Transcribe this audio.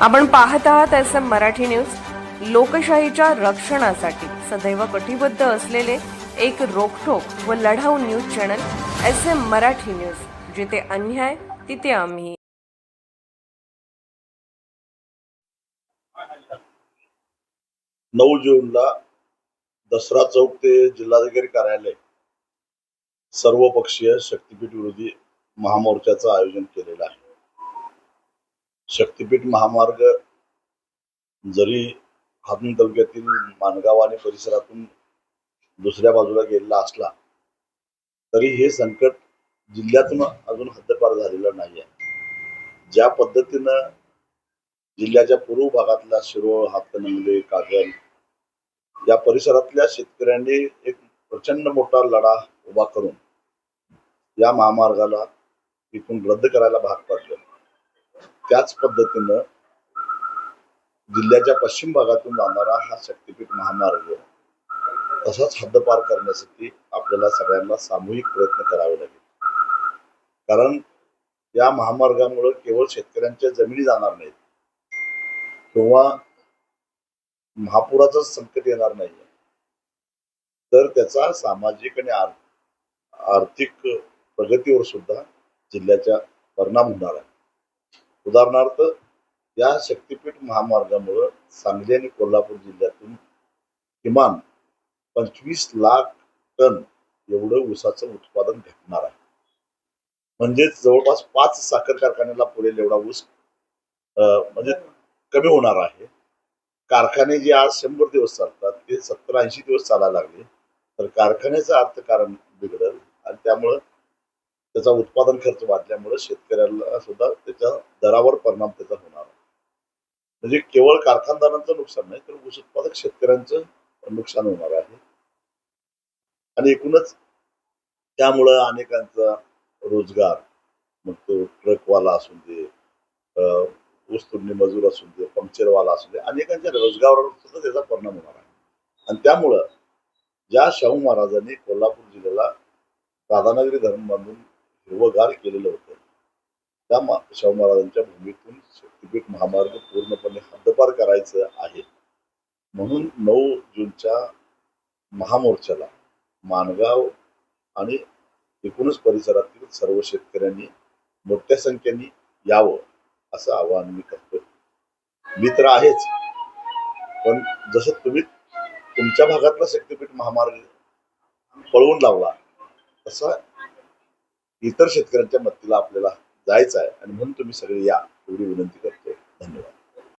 आपण पाहत आहात SM मराठी न्यूज। लोकशाहीच्या रक्षणासाठी सदैव कटिबद्ध असलेले एक रोखठोक व लढाऊ news channel SM Marathi news, जिथे अन्याय तिथे आम्ही। 9 जूनला दसरा चौक ते जिल्हाधिकारी कार्यालय सर्वपक्षीय शक्तीपीठ विरोधी महामोर्चाचं आयोजन केलेलं आहे। शक्तीपीठ महामार्ग जरी हातून तालुक्यातील माणगाव आणि परिसरातून दुसऱ्या बाजूला गेलेला असला तरी हे संकट जिल्ह्यातून अजून हद्दपार झालेलं नाही आहे। ज्या पद्धतीनं जिल्ह्याच्या पूर्व भागातल्या शिरोळ, हातकणंगले, कागल या परिसरातल्या शेतकऱ्यांनी एक प्रचंड मोठा लढा उभा करून या महामार्गाला इथून रद्द करायला भाग पडले। त्याच पद्धतीनं जिल्ह्याच्या पश्चिम भागातून जाणारा हा शक्तीपीठ महामार्ग तसाच हद्दपार करण्यासाठी आपल्याला सगळ्यांना सामूहिक प्रयत्न करावे लागेल। कारण या महामार्गामुळे केवळ शेतकऱ्यांच्या जमिनी जाणार नाहीत किंवा महापुराचं संकट येणार नाही, तर त्याचा सामाजिक आणि आर्थिक प्रगतीवर सुद्धा जिल्ह्याच्या परिणाम होणार आहे। उदाहरणार्थ, या शक्तीपीठ महामार्गामुळे सांगली आणि कोल्हापूर जिल्ह्यातून किमान 25 लाख टन एवढं ऊसाचं उत्पादन घटणार आहे। म्हणजेच जवळपास 5 साखर कारखान्याला पुरेल एवढा ऊस म्हणजे कमी होणार आहे। कारखाने जे आज 100 दिवस चालतात ते 70-80 दिवस चालायला लागले तर कारखान्याचं अर्थकारण बिघडल आणि त्यामुळे त्याचा उत्पादन खर्च वाढल्यामुळे शेतकऱ्याला सुद्धा त्याच्या दरावर परिणाम त्याचा होणार आहे। म्हणजे केवळ कारखानदारांचं नुकसान नाही तर ऊस उत्पादक शेतकऱ्यांचं नुकसान होणार आहे। आणि एकूणच त्यामुळं अनेकांचा रोजगार, मग तो ट्रकवाला असू दे, ऊस तोडणी मजूर असू दे, पंक्चरवाला असू दे, अनेकांच्या रोजगारावर सुद्धा त्याचा परिणाम होणार आहे। आणि त्यामुळं ज्या शाहू महाराजांनी कोल्हापूर जिल्ह्याला राधानगरी धरण बांधून हिरवगार केलेलं होतं, त्या शाहू महाराजांच्या भूमीतून शक्तीपीठ महामार्ग पूर्णपणे हद्दपार करायचं आहे। म्हणून 9 जूनच्या महामोर्चाला माणगाव आणि एकूणच परिसरातील सर्व शेतकऱ्यांनी मोठ्या संख्येने यावं असं आवाहन मी करतो। मी तर आहेच, पण जसं तुम्ही तुमच्या भागातला शक्तीपीठ महामार्ग पळवून लावला तसा इतर शेतकऱ्यांच्या मदतीला आपल्याला जायचं आहे आणि म्हणून तुम्ही सगळे या एवढी विनंती करतो।